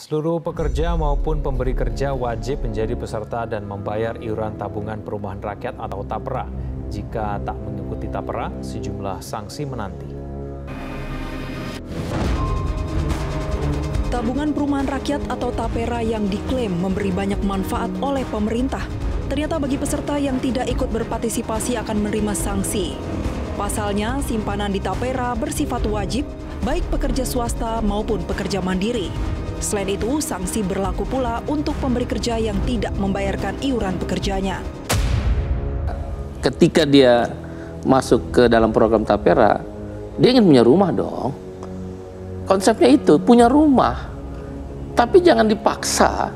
Seluruh pekerja maupun pemberi kerja wajib menjadi peserta dan membayar iuran tabungan perumahan rakyat atau TAPRA. Jika tak mengikuti TAPRA, sejumlah sanksi menanti. Tabungan perumahan rakyat atau TAPERA yang diklaim memberi banyak manfaat oleh pemerintah. Ternyata bagi peserta yang tidak ikut berpartisipasi akan menerima sanksi. Pasalnya, simpanan di TAPERA bersifat wajib, baik pekerja swasta maupun pekerja mandiri. Selain itu, sanksi berlaku pula untuk pemberi kerja yang tidak membayarkan iuran pekerjanya. Ketika dia masuk ke dalam program TAPERA, dia ingin punya rumah dong. Konsepnya itu, punya rumah. Tapi jangan dipaksa,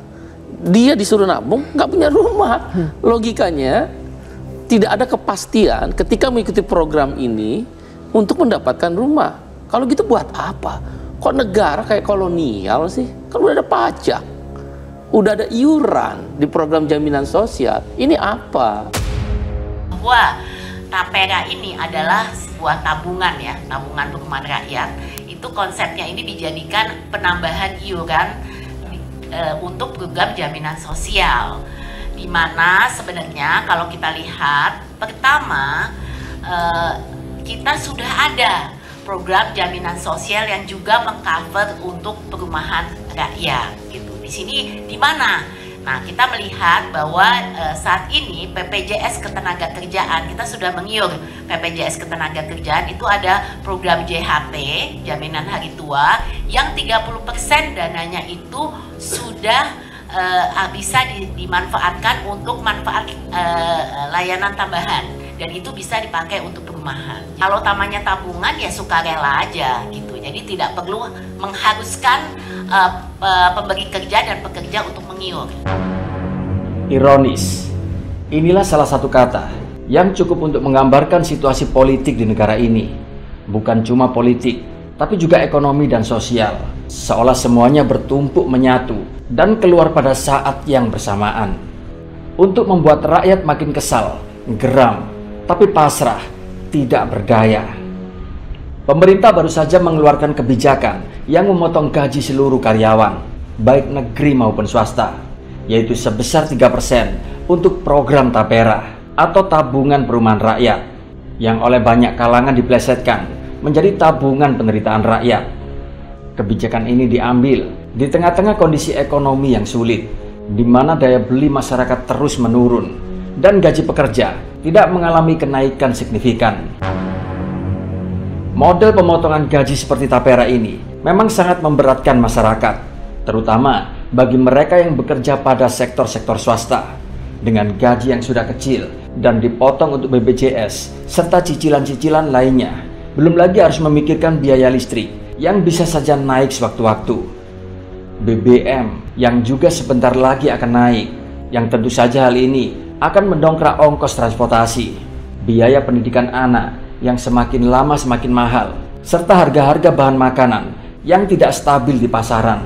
dia disuruh nabung, nggak punya rumah. Logikanya, tidak ada kepastian ketika mengikuti program ini untuk mendapatkan rumah. Kalau gitu buat apa? Kok negara kayak kolonial sih? Kan udah ada pajak, udah ada iuran di program jaminan sosial. Ini apa? Bahwa TAPERA ini adalah sebuah tabungan ya, tabungan perumahan rakyat. Itu konsepnya ini dijadikan penambahan iuran untuk program jaminan sosial. Di mana sebenarnya kalau kita lihat, pertama kita sudah ada program jaminan sosial yang juga mengcover untuk perumahan rakyat gitu. Di sini di mana? Nah, kita melihat bahwa saat ini BPJS Ketenagakerjaan kita sudah mengiur BPJS Ketenagakerjaan itu ada program JHT, jaminan hari tua, yang 30% dananya itu sudah bisa dimanfaatkan untuk manfaat layanan tambahan. Dan itu bisa dipakai untuk perumahan. Kalau tamanya tabungan ya sukarela aja gitu. Jadi tidak perlu mengharuskan pemberi kerja dan pekerja untuk mengiur. Ironis, inilah salah satu kata yang cukup untuk menggambarkan situasi politik di negara ini. Bukan cuma politik, tapi juga ekonomi dan sosial. Seolah semuanya bertumpuk menyatu dan keluar pada saat yang bersamaan. Untuk membuat rakyat makin kesal, geram, tapi pasrah, tidak berdaya. Pemerintah baru saja mengeluarkan kebijakan yang memotong gaji seluruh karyawan, baik negeri maupun swasta, yaitu sebesar 3% untuk program TAPERA atau tabungan perumahan rakyat, yang oleh banyak kalangan diplesetkan menjadi tabungan penderitaan rakyat. Kebijakan ini diambil di tengah-tengah kondisi ekonomi yang sulit, di mana daya beli masyarakat terus menurun, dan gaji pekerja tidak mengalami kenaikan signifikan. Model pemotongan gaji seperti TAPERA ini memang sangat memberatkan masyarakat, terutama bagi mereka yang bekerja pada sektor-sektor swasta, dengan gaji yang sudah kecil dan dipotong untuk BPJS serta cicilan-cicilan lainnya. Belum lagi harus memikirkan biaya listrik yang bisa saja naik sewaktu-waktu, BBM yang juga sebentar lagi akan naik, yang tentu saja hal ini akan mendongkrak ongkos transportasi, biaya pendidikan anak yang semakin lama semakin mahal, serta harga-harga bahan makanan yang tidak stabil di pasaran.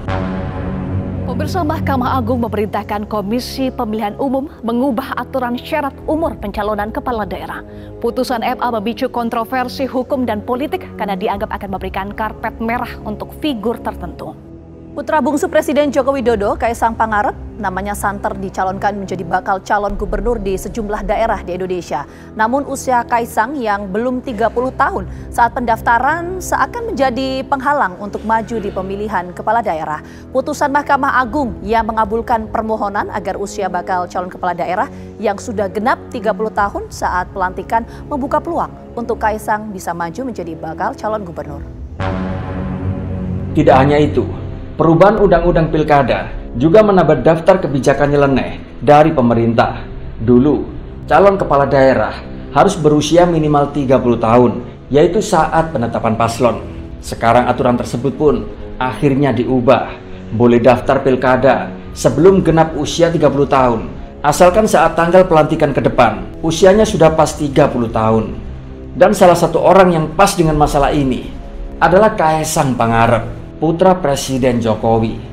Pemirsa, Mahkamah Agung memerintahkan Komisi Pemilihan Umum mengubah aturan syarat umur pencalonan kepala daerah. Putusan MA memicu kontroversi hukum dan politik karena dianggap akan memberikan karpet merah untuk figur tertentu. Putra bungsu Presiden Joko Widodo, Kaisang Pangarep, namanya santer dicalonkan menjadi bakal calon gubernur di sejumlah daerah di Indonesia. Namun usia Kaisang yang belum 30 tahun saat pendaftaran seakan menjadi penghalang untuk maju di pemilihan kepala daerah. Putusan Mahkamah Agung yang mengabulkan permohonan agar usia bakal calon kepala daerah yang sudah genap 30 tahun saat pelantikan membuka peluang untuk Kaisang bisa maju menjadi bakal calon gubernur. Tidak hanya itu, perubahan Undang-Undang Pilkada juga menambah daftar kebijakan nyeleneh dari pemerintah. Dulu, calon kepala daerah harus berusia minimal 30 tahun, yaitu saat penetapan paslon. Sekarang aturan tersebut pun akhirnya diubah. Boleh daftar pilkada sebelum genap usia 30 tahun, asalkan saat tanggal pelantikan ke depan, usianya sudah pas 30 tahun. Dan salah satu orang yang pas dengan masalah ini adalah Kaisang Pangarep, putra Presiden Jokowi.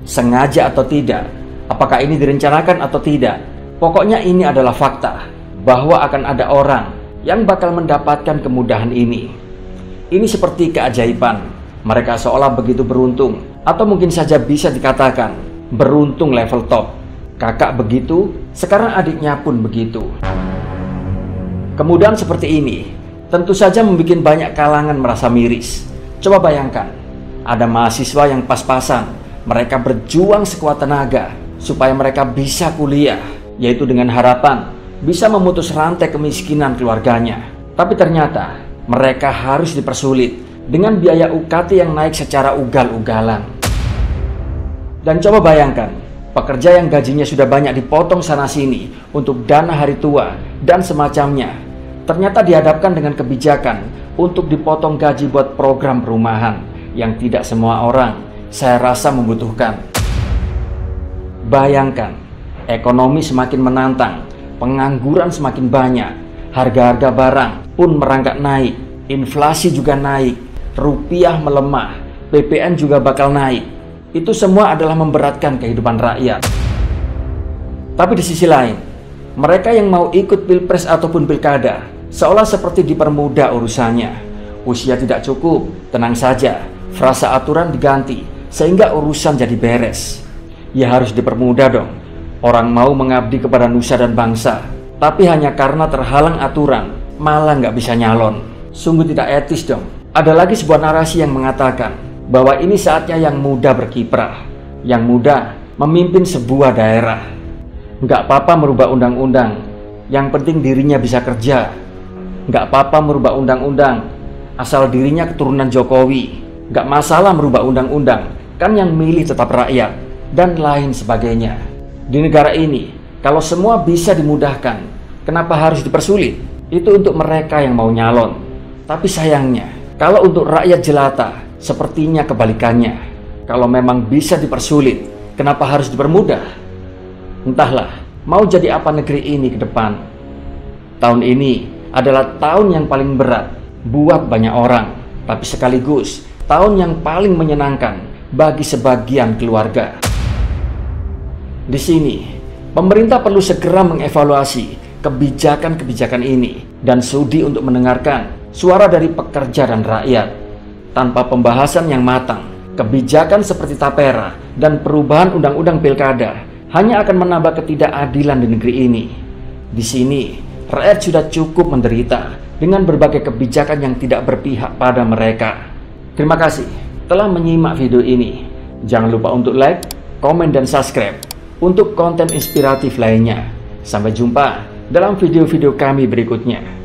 Sengaja atau tidak, apakah ini direncanakan atau tidak, pokoknya ini adalah fakta bahwa akan ada orang yang bakal mendapatkan kemudahan ini. Ini seperti keajaiban. Mereka seolah begitu beruntung Atau mungkin saja bisa dikatakan beruntung level top. Kakak begitu, sekarang adiknya pun begitu. Kemudian seperti ini, tentu saja membuat banyak kalangan merasa miris. Coba bayangkan, ada mahasiswa yang pas-pasan, mereka berjuang sekuat tenaga supaya mereka bisa kuliah, yaitu dengan harapan bisa memutus rantai kemiskinan keluarganya. Tapi ternyata mereka harus dipersulit dengan biaya UKT yang naik secara ugal-ugalan. Dan coba bayangkan, pekerja yang gajinya sudah banyak dipotong sana-sini untuk dana hari tua dan semacamnya, ternyata dihadapkan dengan kebijakan untuk dipotong gaji buat program perumahan yang tidak semua orang saya rasa membutuhkan. Bayangkan, ekonomi semakin menantang, pengangguran semakin banyak, harga-harga barang pun merangkak naik, inflasi juga naik, rupiah melemah, PPN juga bakal naik. Itu semua adalah memberatkan kehidupan rakyat. Tapi di sisi lain, mereka yang mau ikut pilpres ataupun pilkada seolah seperti dipermudah urusannya. Usia tidak cukup, tenang saja, frasa aturan diganti sehingga urusan jadi beres. Ya harus dipermudah dong. Orang mau mengabdi kepada nusa dan bangsa, tapi hanya karena terhalang aturan malah nggak bisa nyalon. Sungguh tidak etis dong. Ada lagi sebuah narasi yang mengatakan bahwa ini saatnya yang muda berkiprah, yang muda memimpin sebuah daerah. Nggak apa-apa merubah undang-undang, yang penting dirinya bisa kerja. Nggak apa-apa merubah undang-undang, asal dirinya keturunan Jokowi. Nggak masalah merubah undang-undang, kan yang milih tetap rakyat, dan lain sebagainya. Di negara ini, kalau semua bisa dimudahkan, kenapa harus dipersulit? Itu untuk mereka yang mau nyalon. Tapi sayangnya, kalau untuk rakyat jelata, sepertinya kebalikannya. Kalau memang bisa dipersulit, kenapa harus dipermudah? Entahlah, mau jadi apa negeri ini ke depan. Tahun ini adalah tahun yang paling berat buat banyak orang, tapi sekaligus tahun yang paling menyenangkan bagi sebagian keluarga. Di sini, pemerintah perlu segera mengevaluasi kebijakan-kebijakan ini dan sudi untuk mendengarkan suara dari pekerja dan rakyat. Tanpa pembahasan yang matang, kebijakan seperti tapera dan perubahan undang-undang pilkada hanya akan menambah ketidakadilan di negeri ini. Di sini, rakyat sudah cukup menderita dengan berbagai kebijakan yang tidak berpihak pada mereka. Terima kasih telah menyimak video ini. Jangan lupa untuk like, komen, dan subscribe untuk konten inspiratif lainnya. Sampai jumpa dalam video-video kami berikutnya.